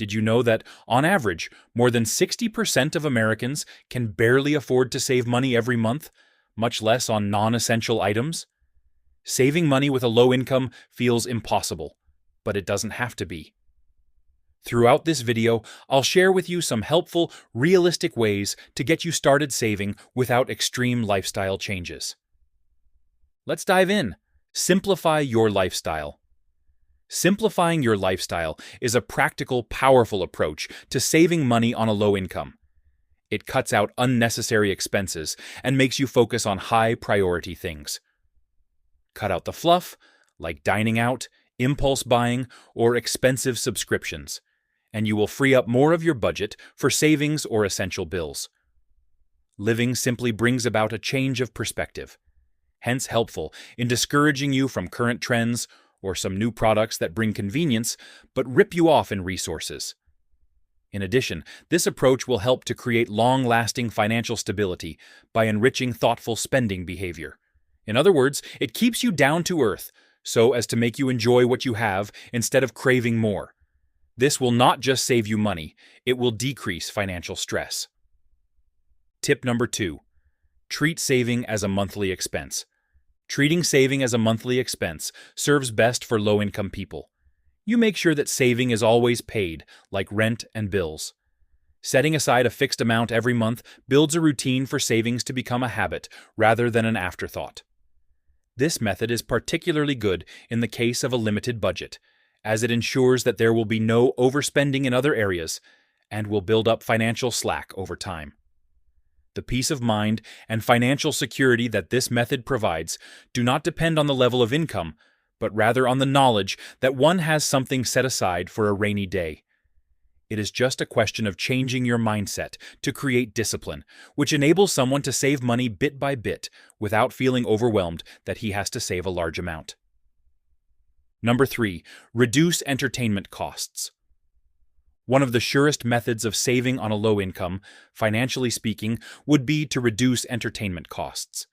Did you know that, on average, more than 60% of Americans can barely afford to save money every month, much less on non-essential items? Saving money with a low income feels impossible, but it doesn't have to be. Throughout this video, I'll share with you some helpful, realistic ways to get you started saving without extreme lifestyle changes. Let's dive in. Simplify your lifestyle. Simplifying your lifestyle is a practical, powerful approach to saving money on a low income. It cuts out unnecessary expenses and makes you focus on high-priority things. Cut out the fluff, like dining out, impulse buying, or expensive subscriptions, and you will free up more of your budget for savings or essential bills. Living simply brings about a change of perspective, hence helpful in discouraging you from current trends or some new products that bring convenience but rip you off in resources. In addition, this approach will help to create long-lasting financial stability by enriching thoughtful spending behavior. In other words, it keeps you down to earth so as to make you enjoy what you have instead of craving more. This will not just save you money, it will decrease financial stress. Tip number 2. Treat saving as a monthly expense. Treating saving as a monthly expense serves best for low-income people. You make sure that saving is always paid, like rent and bills. Setting aside a fixed amount every month builds a routine for savings to become a habit rather than an afterthought. This method is particularly good in the case of a limited budget, as it ensures that there will be no overspending in other areas and will build up financial slack over time. The peace of mind and financial security that this method provides do not depend on the level of income, but rather on the knowledge that one has something set aside for a rainy day. It is just a question of changing your mindset to create discipline, which enables someone to save money bit by bit without feeling overwhelmed that he has to save a large amount. Number 3. Reduce entertainment costs. One of the surest methods of saving on a low income, financially speaking, would be to reduce entertainment costs.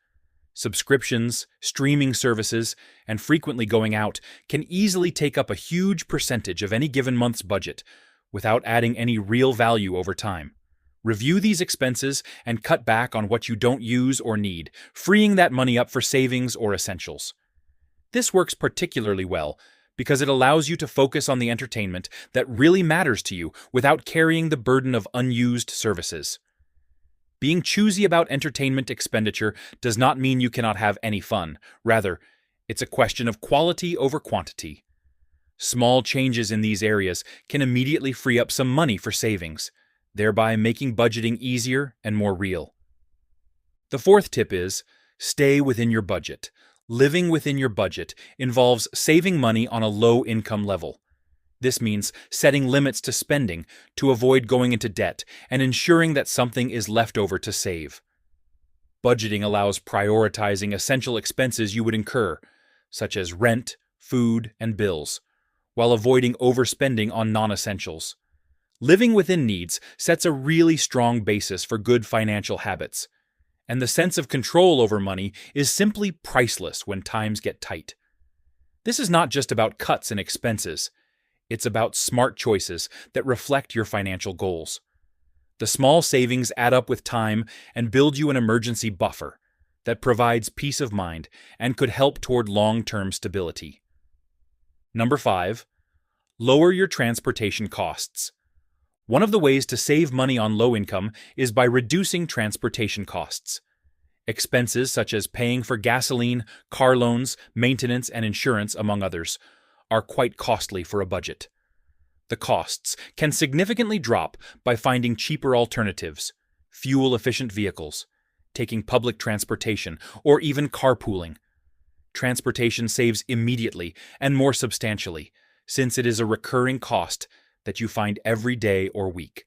Subscriptions, streaming services, and frequently going out can easily take up a huge percentage of any given month's budget without adding any real value over time. Review these expenses and cut back on what you don't use or need, freeing that money up for savings or essentials. This works particularly well because it allows you to focus on the entertainment that really matters to you without carrying the burden of unused services. Being choosy about entertainment expenditure does not mean you cannot have any fun. Rather, it's a question of quality over quantity. Small changes in these areas can immediately free up some money for savings, thereby making budgeting easier and more real. The fourth tip is, stay within your budget. Living within your budget involves saving money on a low-income level. This means setting limits to spending to avoid going into debt and ensuring that something is left over to save. Budgeting allows prioritizing essential expenses you would incur, such as rent, food, and bills, while avoiding overspending on non-essentials. Living within needs sets a really strong basis for good financial habits, and the sense of control over money is simply priceless when times get tight. This is not just about cuts in expenses. It's about smart choices that reflect your financial goals. The small savings add up with time and build you an emergency buffer that provides peace of mind and could help toward long-term stability. Number 5. Lower your transportation costs. One of the ways to save money on low income is by reducing transportation costs. Expenses such as paying for gasoline, car loans, maintenance, and insurance, among others, are quite costly for a budget. The costs can significantly drop by finding cheaper alternatives, fuel-efficient vehicles, taking public transportation, or even carpooling. Transportation saves immediately and more substantially, since it is a recurring cost that you find every day or week.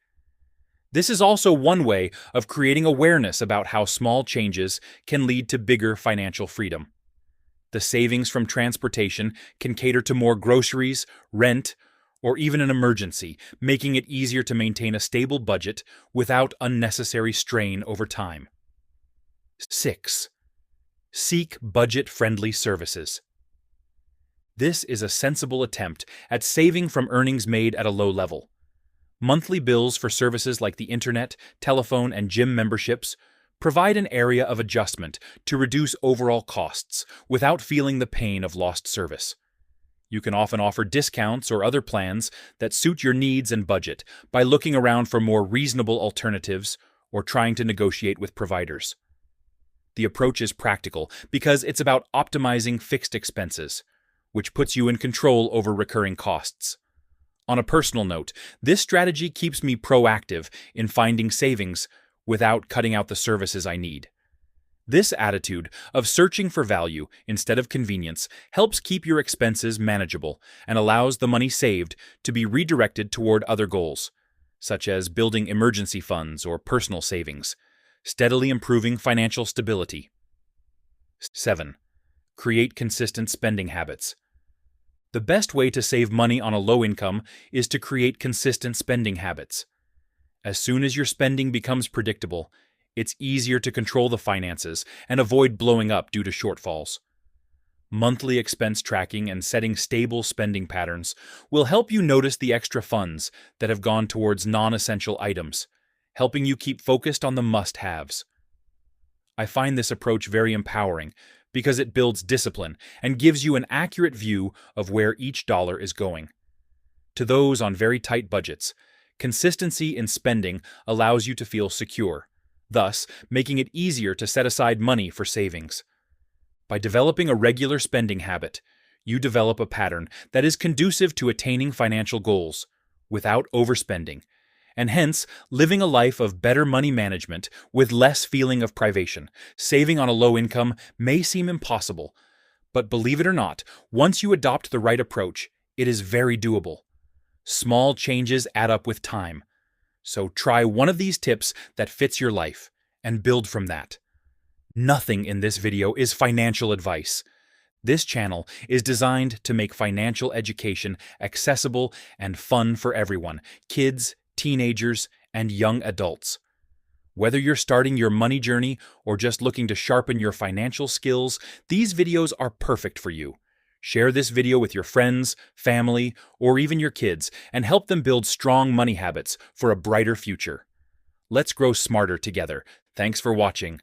This is also one way of creating awareness about how small changes can lead to bigger financial freedom. The savings from transportation can cater to more groceries, rent, or even an emergency, making it easier to maintain a stable budget without unnecessary strain over time. 6. Seek budget-friendly services. This is a sensible attempt at saving from earnings made at a low level. Monthly bills for services like the internet, telephone, and gym memberships provide an area of adjustment to reduce overall costs without feeling the pain of lost service. You can often offer discounts or other plans that suit your needs and budget by looking around for more reasonable alternatives or trying to negotiate with providers. The approach is practical because it's about optimizing fixed expenses, which puts you in control over recurring costs. On a personal note, this strategy keeps me proactive in finding savings without cutting out the services I need. This attitude of searching for value instead of convenience helps keep your expenses manageable and allows the money saved to be redirected toward other goals, such as building emergency funds or personal savings, steadily improving financial stability. 7. Create consistent spending habits. The best way to save money on a low income is to create consistent spending habits. As soon as your spending becomes predictable, it's easier to control the finances and avoid blowing up due to shortfalls. Monthly expense tracking and setting stable spending patterns will help you notice the extra funds that have gone towards non-essential items, helping you keep focused on the must-haves. I find this approach very empowering because it builds discipline and gives you an accurate view of where each dollar is going. To those on very tight budgets, consistency in spending allows you to feel secure, thus making it easier to set aside money for savings. By developing a regular spending habit, you develop a pattern that is conducive to attaining financial goals without overspending, and hence living a life of better money management with less feeling of privation. Saving on a low income may seem impossible, but believe it or not, once you adopt the right approach, it is very doable. Small changes add up with time, so try one of these tips that fits your life and build from that. Nothing in this video is financial advice. This channel is designed to make financial education accessible and fun for everyone, kids, teenagers, and young adults. Whether you're starting your money journey or just looking to sharpen your financial skills, these videos are perfect for you. Share this video with your friends, family, or even your kids and help them build strong money habits for a brighter future. Let's grow smarter together. Thanks for watching.